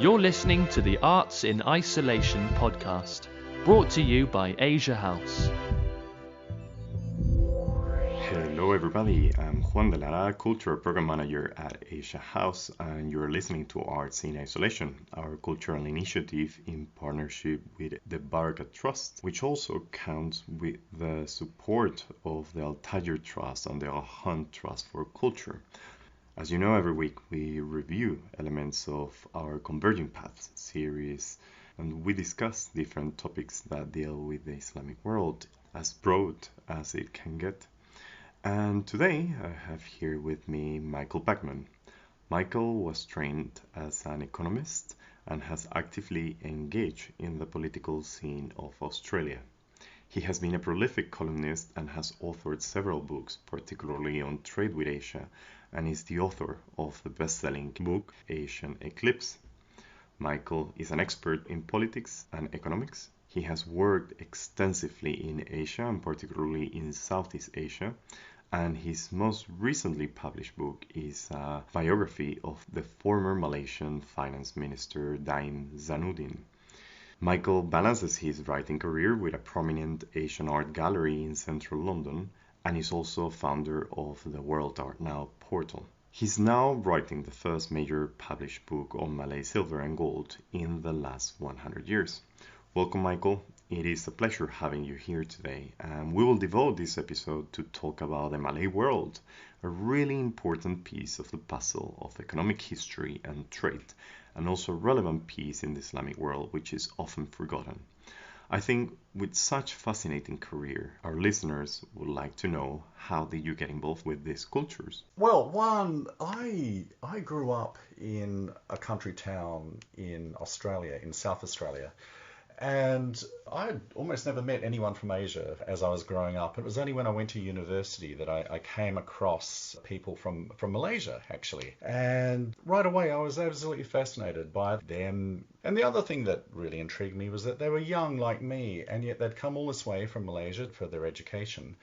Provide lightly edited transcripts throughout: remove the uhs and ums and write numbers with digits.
You're listening to the Arts in Isolation podcast, brought to you by Asia House. Hello everybody, I'm Juan de Lara, Cultural Program Manager at Asia House, and you're listening to Arts in Isolation, our cultural initiative in partnership with the Baraka Trust, which also counts with the support of the Al-Tajir Trust and the Al-Han Trust for Culture. As you know, every week we review elements of our Converging Paths series, and we discuss different topics that deal with the Islamic world, as broad as it can get. And today I have here with me Michael Bachman. Michael was trained as an economist and has actively engaged in the political scene of Australia. He has been a prolific columnist and has authored several books, particularly on trade with Asia, and is the author of the best-selling book Asian Eclipse. Michael is an expert in politics and economics. He has worked extensively in Asia and particularly in Southeast Asia, and his most recently published book is a biography of the former Malaysian finance minister Daim Zainuddin. Michael balances his writing career with a prominent Asian art gallery in central London and is also founder of the World Art Now portal. He's now writing the first major published book on Malay silver and gold in the last 100 years. Welcome, Michael. It is a pleasure having you here today, and we will devote this episode to talk about the Malay World, a really important piece of the puzzle of economic history and trade, and also a relevant piece in the Islamic world, which is often forgotten. I think with such a fascinating career, our listeners would like to know, how did you get involved with these cultures? Well, I grew up in a country town in Australia, in South Australia. And I'd almost never met anyone from Asia as I was growing up. It was only when I went to university that I came across people from Malaysia, actually. And right away, I was absolutely fascinated by them. And the other thing that really intrigued me was that they were young like me, and yet they'd come all this way from Malaysia for their education.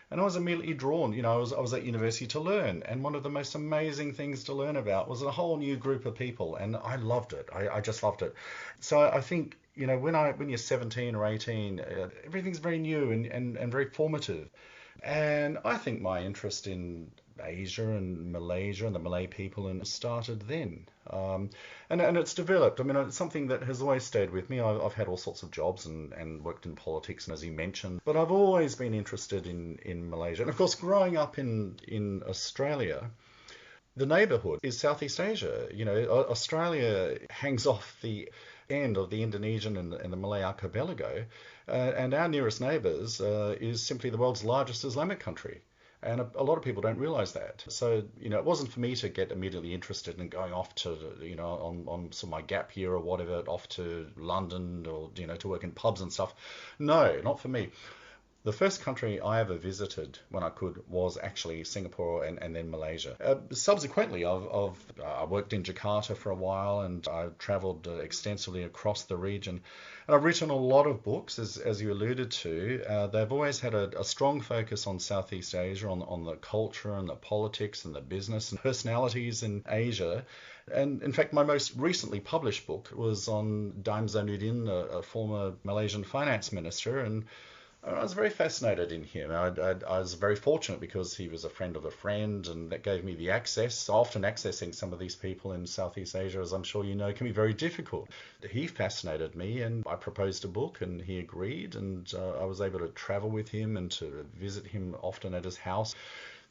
And I was immediately drawn. I was at university to learn. And one of the most amazing things to learn about was a whole new group of people. And I loved it. I just loved it. So I think, when you're 17 or 18, everything's very new and very formative. And I think my interest in Asia and Malaysia and the Malay people started then. And it's developed. It's something that has always stayed with me. I've had all sorts of jobs and worked in politics, as you mentioned. But I've always been interested in Malaysia. And of course, growing up in Australia, the neighbourhood is Southeast Asia. Australia hangs off the end of the Indonesian and the Malay archipelago, and our nearest neighbours is simply the world's largest Islamic country. And a lot of people don't realise that. So, it wasn't for me to get immediately interested in going off to, on some of my gap year or whatever, off to London or, to work in pubs and stuff. No, not for me. The first country I ever visited when I could was actually Singapore and then Malaysia. Subsequently, I worked in Jakarta for a while, and I travelled extensively across the region. And I've written a lot of books, as you alluded to. They've always had a strong focus on Southeast Asia, on the culture and the politics and the business and personalities in Asia. And in fact, my most recently published book was on Daim Zainuddin, a former Malaysian finance minister, and I was very fascinated in him. I was very fortunate because he was a friend of a friend, and that gave me the access. Often accessing some of these people in Southeast Asia, as I'm sure you know, can be very difficult. He fascinated me, and I proposed a book, and he agreed, and I was able to travel with him and to visit him often at his house.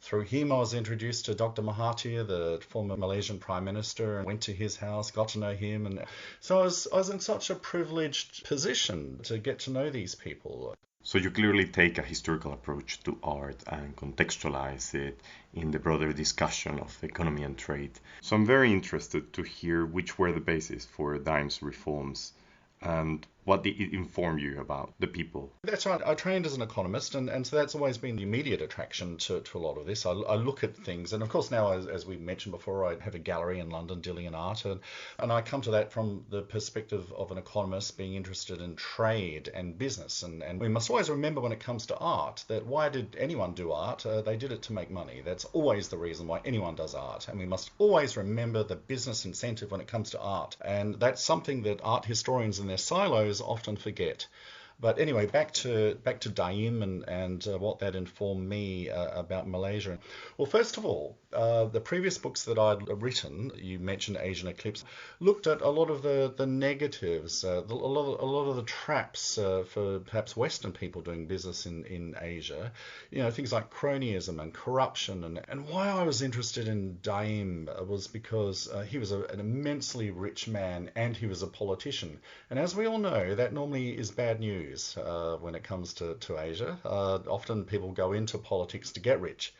Through him, I was introduced to Dr. Mahathir, the former Malaysian Prime Minister, and went to his house, got to know him. And so I was in such a privileged position to get to know these people. So you clearly take a historical approach to art and contextualize it in the broader discussion of economy and trade. So I'm very interested to hear which were the basis for Daim's reforms and what did it inform you about the people? That's right. I trained as an economist, and so that's always been the immediate attraction to a lot of this. I look at things, and of course now, as we mentioned before, I have a gallery in London dealing in art, and I come to that from the perspective of an economist being interested in trade and business. And we must always remember when it comes to art that why did anyone do art? They did it to make money. That's always the reason why anyone does art. And we must always remember the business incentive when it comes to art. And that's something that art historians in their silos often forget. But anyway, back to Daim and what that informed me about Malaysia. Well, first of all, the previous books that I'd written, you mentioned Asian Eclipse, looked at a lot of the negatives, a lot of the traps for perhaps Western people doing business in Asia. You know, things like cronyism and corruption. And why I was interested in Daim was because he was an immensely rich man and he was a politician. And as we all know, that normally is bad news. When it comes to Asia. Often people go into politics to get rich.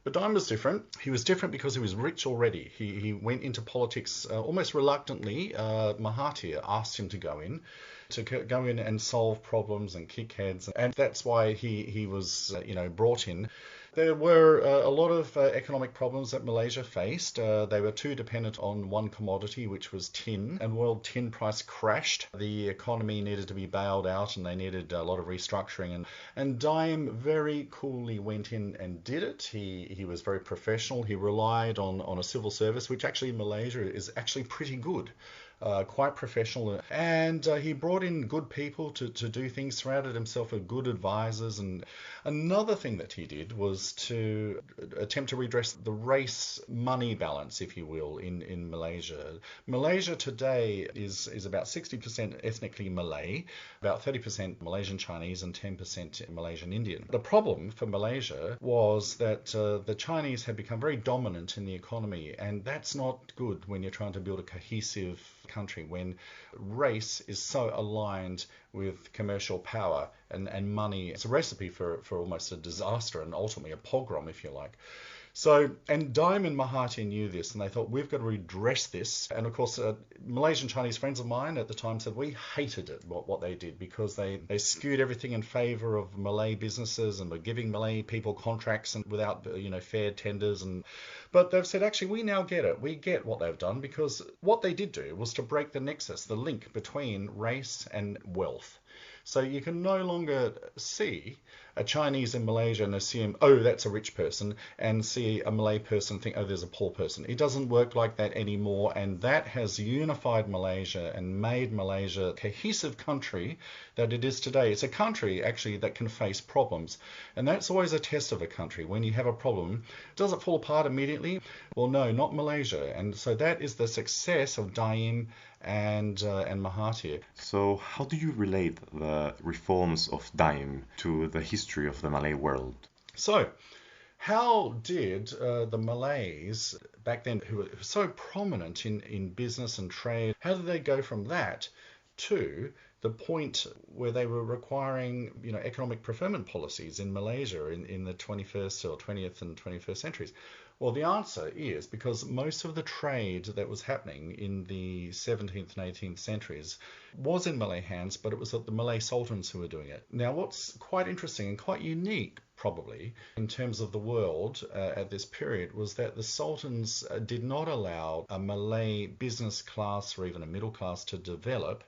But Daim was different. He was different because he was rich already. He went into politics almost reluctantly. Mahathir asked him to go in and solve problems and kick heads. And that's why he was brought in. There were a lot of economic problems that Malaysia faced. They were too dependent on one commodity, which was tin, and world tin price crashed. The economy needed to be bailed out, and they needed a lot of restructuring. And Daim very coolly went in and did it. He was very professional. He relied on a civil service, which actually in Malaysia is actually pretty good. Quite professional, and he brought in good people to do things, surrounded himself with good advisors. And another thing that he did was to attempt to redress the race money balance, if you will, in Malaysia. Malaysia today is about 60% ethnically Malay, about 30% Malaysian Chinese, and 10% Malaysian Indian. The problem for Malaysia was that the Chinese had become very dominant in the economy, and that's not good when you're trying to build a cohesive country, when race is so aligned with commercial power and money. It's a recipe for almost a disaster and ultimately a pogrom, if you like. So, and Daim and Mahathir knew this, and they thought, we've got to redress this. And of course, Malaysian Chinese friends of mine at the time said we hated it, what they did, because they skewed everything in favor of Malay businesses and were giving Malay people contracts and without fair tenders. But they've said, actually, we now get it. We get what they've done, because what they did do was to break the nexus, the link between race and wealth. So you can no longer see a Chinese in Malaysia and assume, oh, that's a rich person, and see a Malay person and think, oh, there's a poor person. It doesn't work like that anymore, and that has unified Malaysia and made Malaysia a cohesive country that it is today. It's a country, actually, that can face problems, and that's always a test of a country. When you have a problem, does it fall apart immediately? Well, no, not Malaysia. And so that is the success of Daim and Mahathir. So how do you relate the reforms of Daim to the history of the Malay world? So, how did the Malays back then, who were so prominent in business and trade, how did they go from that to the point where they were requiring, economic preferment policies in Malaysia in the 21st or 20th and 21st centuries? Well, the answer is because most of the trade that was happening in the 17th and 18th centuries was in Malay hands, but it was the Malay sultans who were doing it. Now, what's quite interesting and quite unique, probably, in terms of the world at this period, was that the sultans did not allow a Malay business class or even a middle class to develop.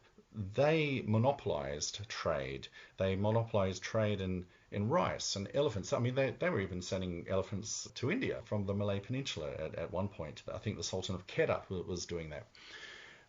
They monopolized trade. They monopolized trade in rice and elephants. I mean, they were even sending elephants to India from the Malay Peninsula at one point. I think the Sultan of Kedah was doing that.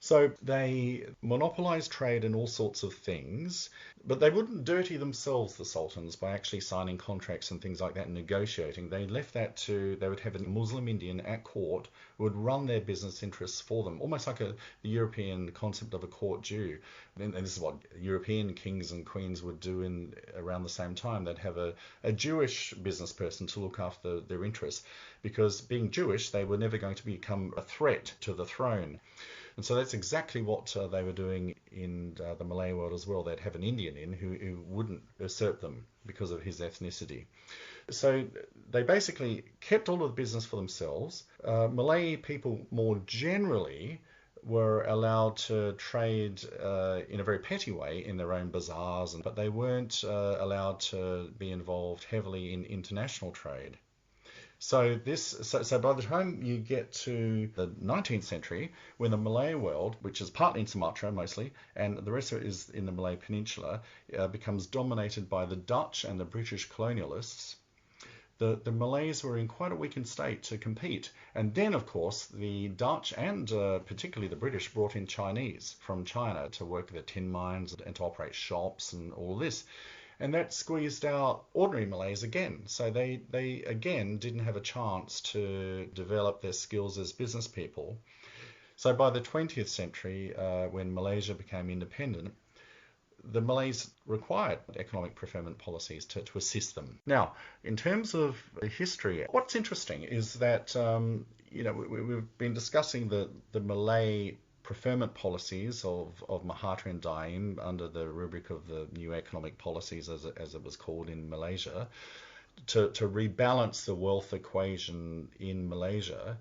So they monopolized trade in all sorts of things, but they wouldn't dirty themselves, the sultans, by actually signing contracts and things like that and negotiating. They left that they would have a Muslim Indian at court who would run their business interests for them, almost like the European concept of a court Jew. And this is what European kings and queens would do around the same time. They'd have a Jewish business person to look after their interests, because being Jewish, they were never going to become a threat to the throne. And so that's exactly what they were doing in the Malay world as well. They'd have an Indian in who wouldn't usurp them because of his ethnicity. So they basically kept all of the business for themselves. Malay people more generally were allowed to trade in a very petty way in their own bazaars, but they weren't allowed to be involved heavily in international trade. So by the time you get to the 19th century, when the Malay world, which is partly in Sumatra mostly, and the rest of it is in the Malay Peninsula, becomes dominated by the Dutch and the British colonialists, the Malays were in quite a weakened state to compete. And then, of course, the Dutch and particularly the British brought in Chinese from China to work at the tin mines and to operate shops and all this. And that squeezed out ordinary Malays again. So they again didn't have a chance to develop their skills as business people. So by the 20th century, when Malaysia became independent, the Malays required economic preferment policies to assist them. Now, in terms of history, what's interesting is that we've been discussing the Malay preferment policies of Mahathir and Daim under the rubric of the new economic policies, as it was called in Malaysia, to rebalance the wealth equation in Malaysia.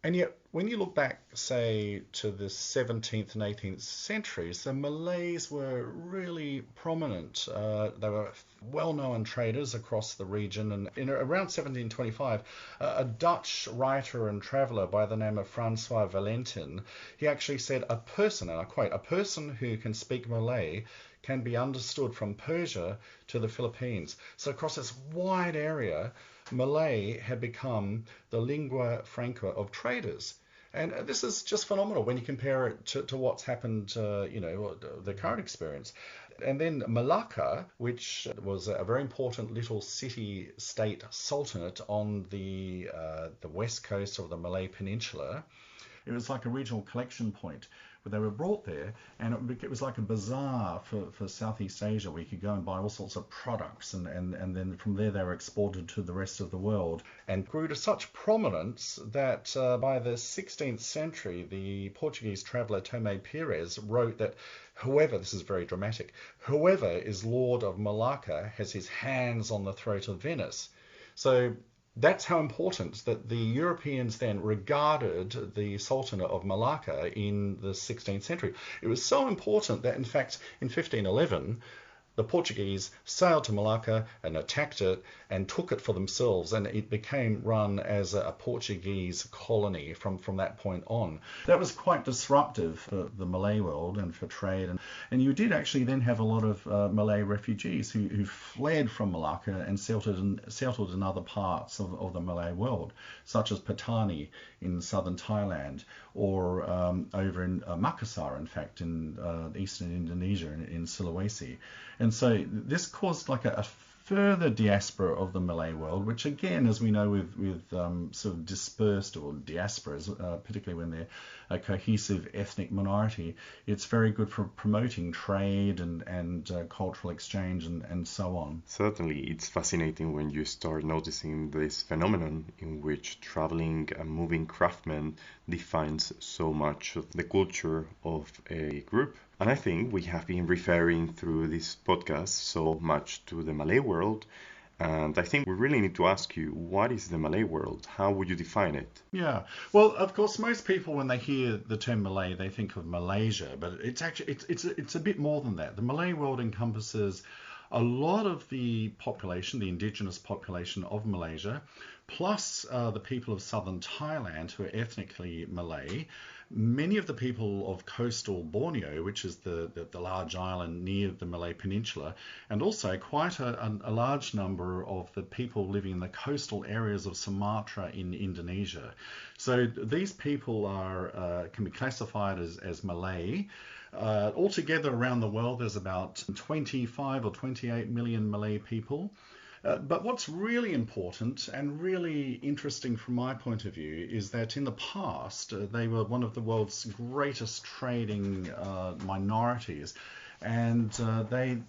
And yet, when you look back, say, to the 17th and 18th centuries, the Malays were really prominent. They were well-known traders across the region. And in around 1725, a Dutch writer and traveller by the name of Francois Valentin, he actually said, a person, and I quote, a person who can speak Malay can be understood from Persia to the Philippines. So across this wide area, Malay had become the lingua franca of traders. And this is just phenomenal when you compare it to what's happened, the current experience. And then Malacca, which was a very important little city-state sultanate on the west coast of the Malay Peninsula, it was like a regional collection point where they were brought there, and it was like a bazaar for Southeast Asia where you could go and buy all sorts of products, and then from there they were exported to the rest of the world and grew to such prominence that by the 16th century the Portuguese traveller Tomé Pires wrote that whoever, this is very dramatic, whoever is Lord of Malacca has his hands on the throat of Venice. So that's how important that the Europeans then regarded the Sultanate of Malacca in the 16th century. It was so important that, in fact, in 1511, the Portuguese sailed to Malacca and attacked it and took it for themselves, and it became run as a Portuguese colony from that point on. That was quite disruptive for the Malay world and for trade, and you did actually then have a lot of Malay refugees who fled from Malacca and settled in other parts of the Malay world, such as Patani in southern Thailand, or over in Makassar, in fact, in eastern Indonesia, in Sulawesi. And so this caused like a further diaspora of the Malay world, which again, as we know with sort of dispersed or diasporas, particularly when they're a cohesive ethnic minority, it's very good for promoting trade and cultural exchange and so on. Certainly, it's fascinating when you start noticing this phenomenon in which traveling and moving craftsmen defines so much of the culture of a group. And I think we have been referring through this podcast so much to the Malay world. And I think we really need to ask you, what is the Malay world? How would you define it? Yeah, well, of course, most people, when they hear the term Malay, they think of Malaysia, but it's actually it's a bit more than that. The Malay world encompasses a lot of the population, the indigenous population of Malaysia, plus the people of southern Thailand who are ethnically Malay, many of the people of coastal Borneo, which is the large island near the Malay Peninsula, and also quite a large number of the people living in the coastal areas of Sumatra in Indonesia. So these people can be classified as Malay. Altogether around the world, there's about 25 or 28 million Malay people. But what's really important and really interesting from my point of view is that in the past, they were one of the world's greatest trading minorities, and they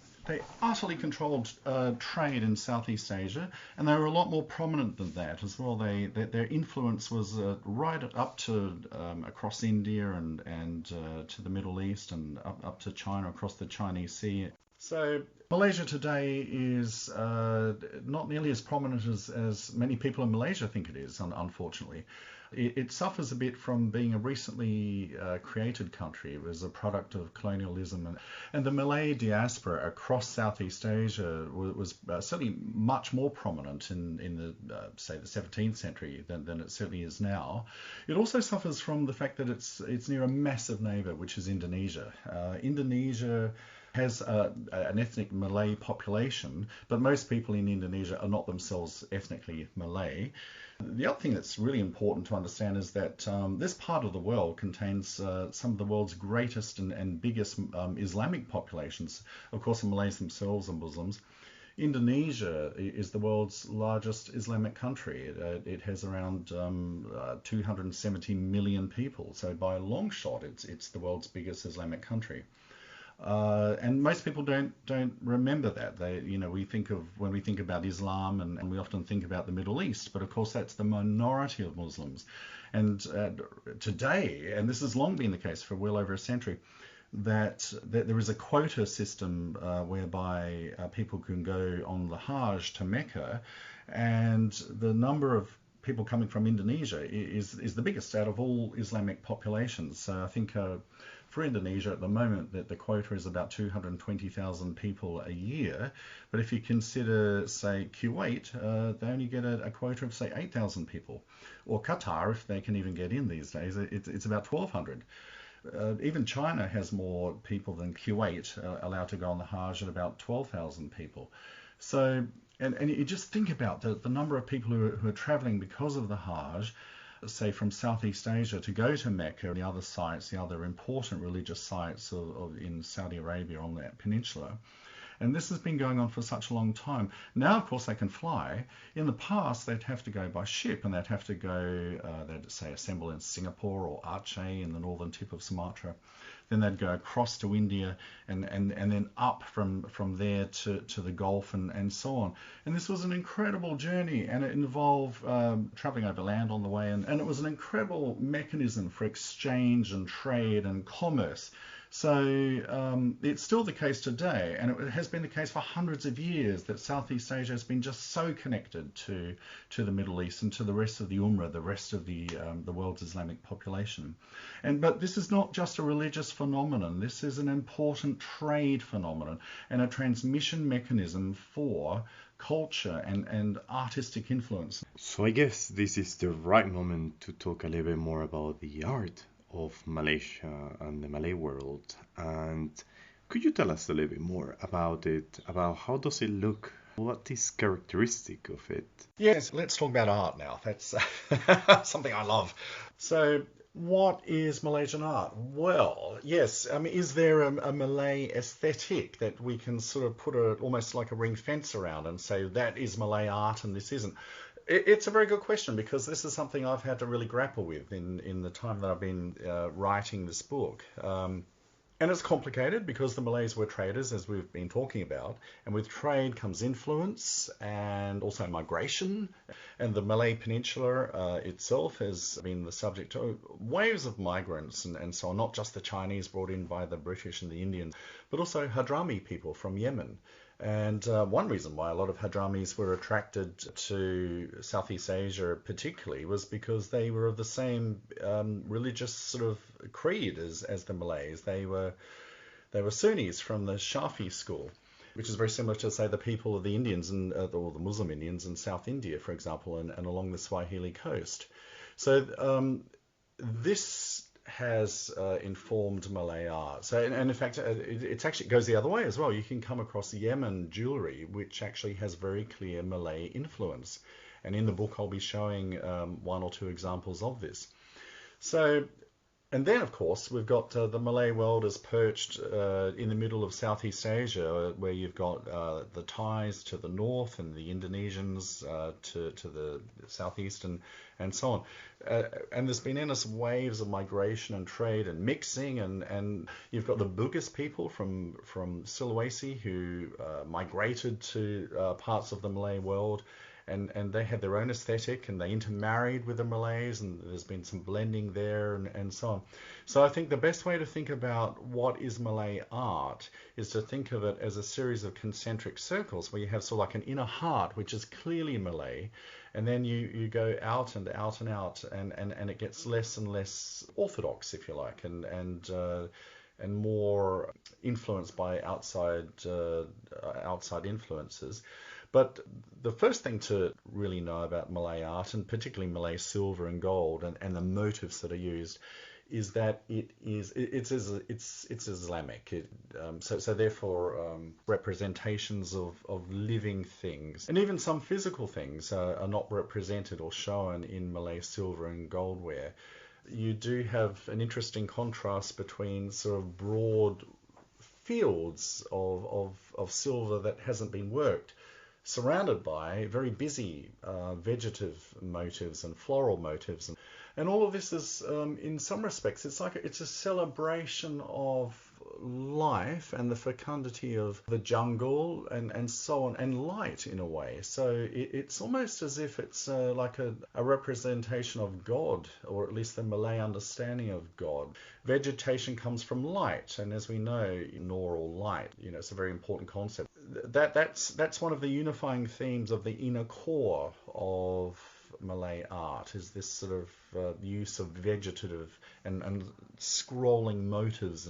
utterly controlled trade in Southeast Asia, and they were a lot more prominent than that as well. Their influence was right up to across India and to the Middle East and up to China, across the Chinese Sea. So Malaysia today is not nearly as prominent as many people in Malaysia think it is, unfortunately. It suffers a bit from being a recently created country. It was a product of colonialism, and the Malay diaspora across Southeast Asia was certainly much more prominent in the say the 17th century than it certainly is now. It also suffers from the fact that it's near a massive neighbour, which is Indonesia. Indonesia has an ethnic Malay population, but most people in Indonesia are not themselves ethnically Malay. The other thing that's really important to understand is that this part of the world contains some of the world's greatest and biggest Islamic populations. Of course, the Malays themselves are Muslims. Indonesia is the world's largest Islamic country. It has around 270 million people. So by a long shot, it's the world's biggest Islamic country. And most people don't remember that. When we think about Islam, and we often think about the Middle East, but of course that's the minority of Muslims. And today, and this has long been the case for well over a century, that there is a quota system whereby people can go on the Hajj to Mecca, and the number of people coming from Indonesia is the biggest out of all Islamic populations. So I think for Indonesia at the moment that the quota is about 220,000 people a year, but if you consider, say, Kuwait, they only get a quota of, say, 8,000 people, or Qatar, if they can even get in these days, it's about 1,200. Even China has more people than Kuwait allowed to go on the Hajj at about 12,000 people. So, and you just think about the number of people who are traveling because of the Hajj, say from Southeast Asia to go to Mecca and the other sites, the other important religious sites in Saudi Arabia on that peninsula. And this has been going on for such a long time. Now, of course, they can fly. In the past, they'd have to go by ship, and they'd have to go, they'd say assemble in Singapore or Aceh in the northern tip of Sumatra. Then they'd go across to India and then up from there to the Gulf and so on. And this was an incredible journey, and it involved traveling over land on the way. And it was an incredible mechanism for exchange and trade and commerce. So it's still the case today, and it has been the case for hundreds of years, that Southeast Asia has been just so connected to the Middle East and to the rest of the Ummah, the rest of the world's Islamic population. But this is not just a religious phenomenon. This is an important trade phenomenon and a transmission mechanism for culture and artistic influence. So I guess this is the right moment to talk a little bit more about the art of Malaysia and the Malay world. And could you tell us a little bit more about it, about how does it look? What is characteristic of it? Yes, let's talk about art now. That's something I love. So what is Malaysian art? Well, yes, I mean, is there a Malay aesthetic that we can sort of put almost like a ring fence around and say that is Malay art and this isn't? It's a very good question, because this is something I've had to really grapple with in the time that I've been writing this book. And it's complicated because the Malays were traders, as we've been talking about, and with trade comes influence and also migration. And the Malay Peninsula itself has been the subject of waves of migrants and so on, not just the Chinese brought in by the British and the Indians, but also Hadrami people from Yemen. And one reason why a lot of Hadramis were attracted to Southeast Asia particularly was because they were of the same religious sort of creed as the Malays. They were Sunnis from the Shafi school, which is very similar to, say, the people of the Indians or the Muslim Indians in South India, for example, and along the Swahili coast. So this has informed Malay art. So, and in fact, it actually goes the other way as well. You can come across Yemen jewelry, which actually has very clear Malay influence. And in the book, I'll be showing one or two examples of this. So, and then, of course, we've got the Malay world is perched in the middle of Southeast Asia, where you've got the Thais to the north and the Indonesians to the southeast and so on. And there's been endless waves of migration and trade and mixing, and you've got the Bugis people from Sulawesi who migrated to parts of the Malay world. and they had their own aesthetic, and they intermarried with the Malays, and there's been some blending there, and so on. So I think the best way to think about what is Malay art is to think of it as a series of concentric circles where you have sort of like an inner heart, which is clearly Malay, and then you go out and out and out, and it gets less and less orthodox, if you like, and more influenced by outside influences. But the first thing to really know about Malay art, and particularly Malay silver and gold, and the motifs that are used, is that it's Islamic. So therefore, representations of living things, and even some physical things, are not represented or shown in Malay silver and gold ware. You do have an interesting contrast between sort of broad fields of silver that hasn't been worked, surrounded by very busy vegetative motifs and floral motifs, and all of this is, in some respects, it's a celebration of life and the fecundity of the jungle and so on, and light in a way. So it's almost as if it's like a representation of God, or at least the Malay understanding of God. Vegetation comes from light, and as we know, Nur or light, it's a very important concept. That's one of the unifying themes of the inner core of Malay art, is this sort of use of vegetative and scrolling motifs,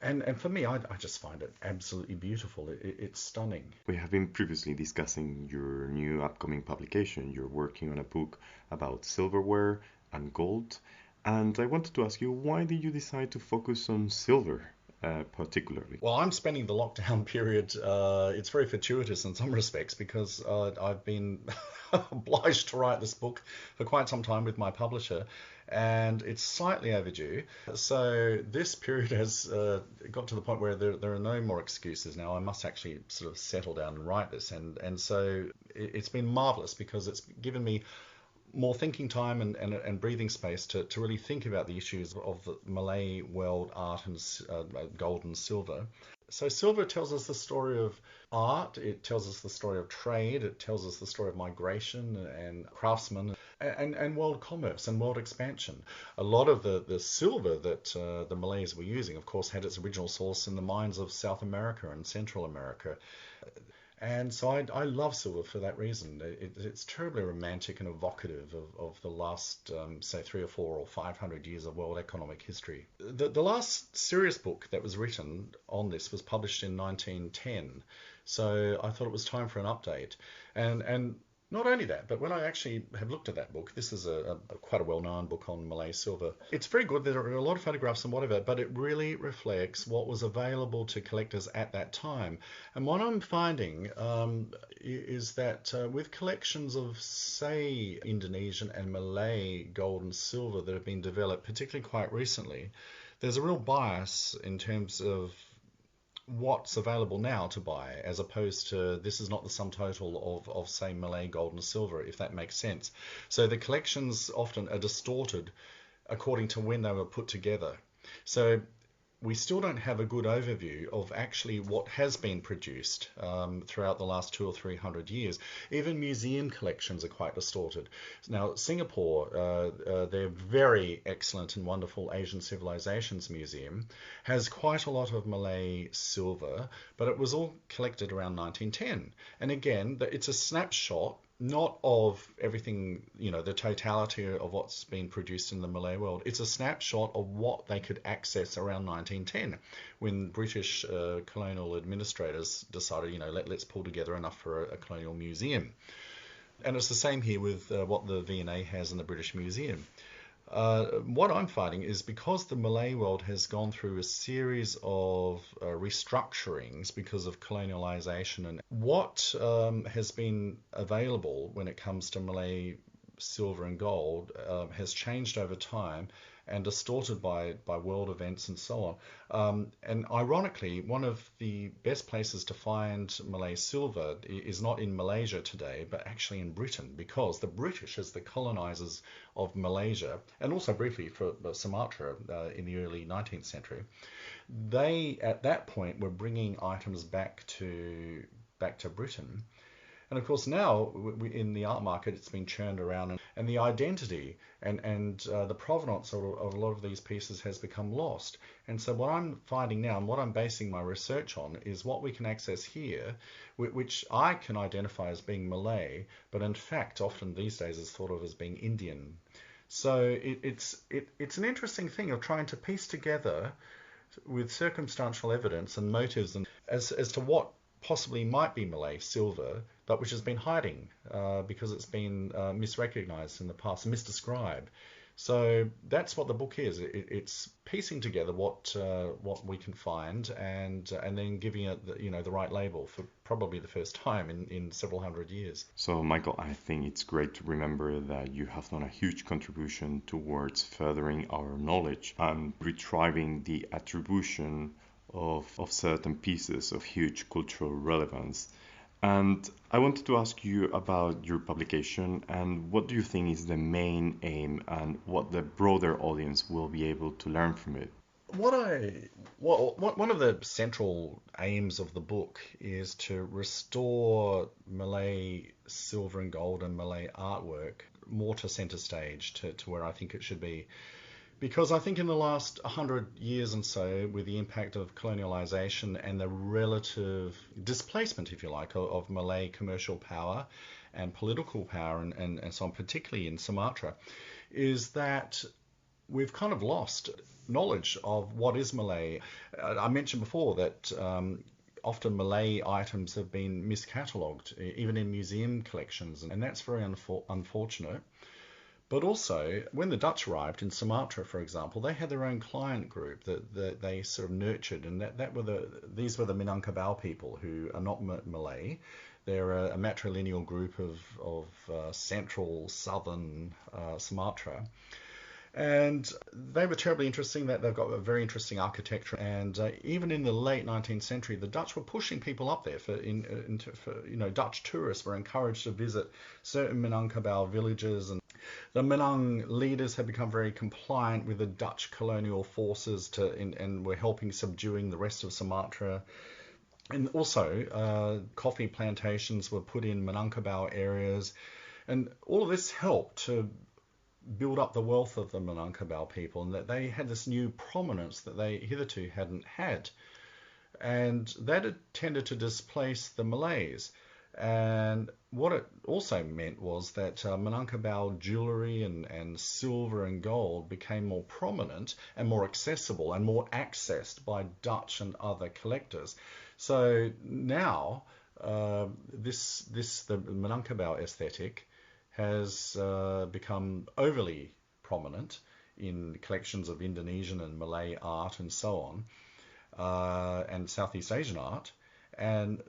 and for me, I just find it absolutely beautiful. It's stunning. We have been previously discussing your new upcoming publication. You're working on a book about silverware and gold, and I wanted to ask you, why did you decide to focus on silver? Particularly? Well, I'm spending the lockdown period, it's very fortuitous in some respects, because I've been obliged to write this book for quite some time with my publisher, and it's slightly overdue. So this period has got to the point where there are no more excuses now. I must actually sort of settle down and write this, and so it's been marvelous, because it's given me more thinking time and breathing space to really think about the issues of the Malay world art and gold and silver. So silver tells us the story of art, it tells us the story of trade, it tells us the story of migration and craftsmen and world commerce and world expansion. A lot of the silver that the Malays were using, of course, had its original source in the mines of South America and Central America. And so I love silver for that reason. It's terribly romantic and evocative of the last, say, 300 or 400 or 500 years of world economic history. The last serious book that was written on this was published in 1910. So I thought it was time for an update. And not only that, but when I actually have looked at that book, this is quite a well-known book on Malay silver. It's very good. There are a lot of photographs and whatever, but it really reflects what was available to collectors at that time. And what I'm finding is that with collections of, say, Indonesian and Malay gold and silver that have been developed, particularly quite recently, there's a real bias in terms of what's available now to buy, as opposed to this is not the sum total of say, Malay gold and silver, if that makes sense. So the collections often are distorted according to when they were put together. So we still don't have a good overview of actually what has been produced throughout the last 200 or 300 years. Even museum collections are quite distorted. Now, Singapore, their very excellent and wonderful Asian Civilizations Museum, has quite a lot of Malay silver, but it was all collected around 1910. And again, it's a snapshot, not of everything, the totality of what's been produced in the Malay world. It's a snapshot of what they could access around 1910, when British colonial administrators decided, let's pull together enough for a colonial museum. And it's the same here with what the V&A has in the British Museum. What I'm finding is, because the Malay world has gone through a series of restructurings because of colonialization, and what has been available when it comes to Malay silver and gold has changed over time and distorted by world events and so on. And ironically, one of the best places to find Malay silver is not in Malaysia today, but actually in Britain, because the British, as the colonizers of Malaysia, and also briefly for Sumatra in the early 19th century, they at that point were bringing items back to Britain. And of course now in the art market it's been churned around, and the identity and the provenance of a lot of these pieces has become lost. And so what I'm finding now and what I'm basing my research on is what we can access here, which I can identify as being Malay, but in fact often these days is thought of as being Indian. So it's an interesting thing of trying to piece together with circumstantial evidence and motives and as to what possibly might be Malay silver, but which has been hiding because it's been misrecognized in the past, misdescribed. So that's what the book is. It's piecing together what we can find and then giving it the right label for probably the first time in several hundred years. So, Michael, I think it's great to remember that you have done a huge contribution towards furthering our knowledge and retrieving the attribution of certain pieces of huge cultural relevance. And I wanted to ask you about your publication and what do you think is the main aim and what the broader audience will be able to learn from it? One of the central aims of the book is to restore Malay silver and gold and Malay artwork more to center stage, to where I think it should be. Because I think in the last 100 years and so, with the impact of colonialization and the relative displacement, if you like, of Malay commercial power and political power and so on, particularly in Sumatra, is that we've kind of lost knowledge of what is Malay. I mentioned before that often Malay items have been miscatalogued, even in museum collections, and that's very unfortunate. But also, when the Dutch arrived in Sumatra, for example, they had their own client group that they sort of nurtured, and these were the Minangkabau people, who are not Malay. They're a matrilineal group of central southern Sumatra. And they were terribly interesting. That they've got a very interesting architecture, and even in the late 19th century, the Dutch were pushing people up there for Dutch tourists were encouraged to visit certain Minangkabau villages, and the Minang leaders had become very compliant with the Dutch colonial forces and were helping subduing the rest of Sumatra. And also, coffee plantations were put in Minangkabau areas, and all of this helped to build up the wealth of the Minangkabau people, and that they had this new prominence that they hitherto hadn't had. And that had tended to displace the Malays. And what it also meant was that Minangkabau jewellery and silver and gold became more prominent and more accessible and more accessed by Dutch and other collectors. So now the Minangkabau aesthetic has become overly prominent in collections of Indonesian and Malay art and so on, and Southeast Asian art. And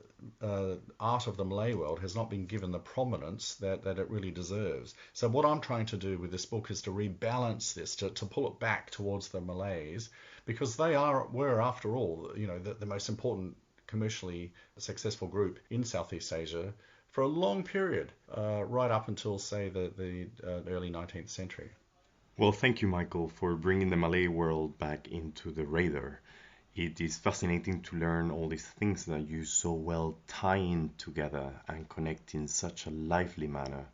art of the Malay world has not been given the prominence that it really deserves. So what I'm trying to do with this book is to rebalance this, to pull it back towards the Malays, because they were, after all, the most important commercially successful group in Southeast Asia for a long period, right up until, say, the early 19th century. Well, thank you, Michael, for bringing the Malay world back into the radar. It is fascinating to learn all these things that you so well tie in together and connect in such a lively manner.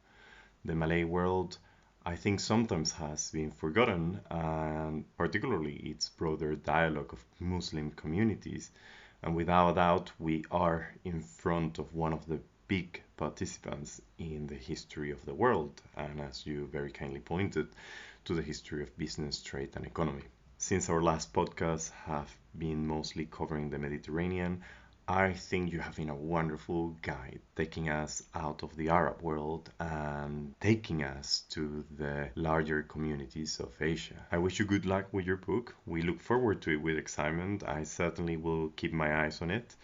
The Malay world, I think, sometimes has been forgotten, and particularly its broader dialogue of Muslim communities. And without a doubt, we are in front of one of the big participants in the history of the world, and as you very kindly pointed, to the history of business, trade, and economy. Since our last podcast have been mostly covering the Mediterranean, I think you have been a wonderful guide, taking us out of the Arab world and taking us to the larger communities of Asia. I wish you good luck with your book. We look forward to it with excitement. I certainly will keep my eyes on it.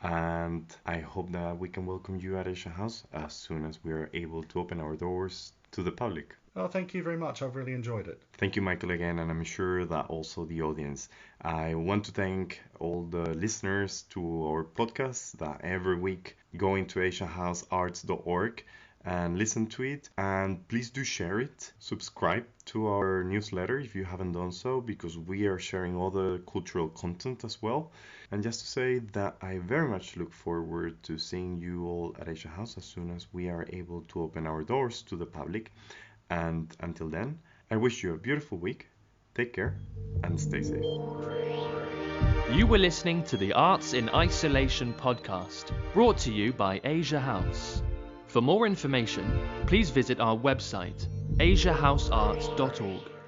And I hope that we can welcome you at Asia House as soon as we are able to open our doors to the public. Oh, thank you very much. I've really enjoyed it. Thank you, Michael, again, and I'm sure that also the audience. I want to thank all the listeners to our podcast that every week go into asiahousearts.org and listen to it. And please do share it. Subscribe to our newsletter if you haven't done so, because we are sharing all the cultural content as well. And just to say that I very much look forward to seeing you all at Asia House as soon as we are able to open our doors to the public. And until then, I wish you a beautiful week. Take care and stay safe. You were listening to the Arts in Isolation podcast, brought to you by Asia House. For more information, please visit our website, asiahousearts.org.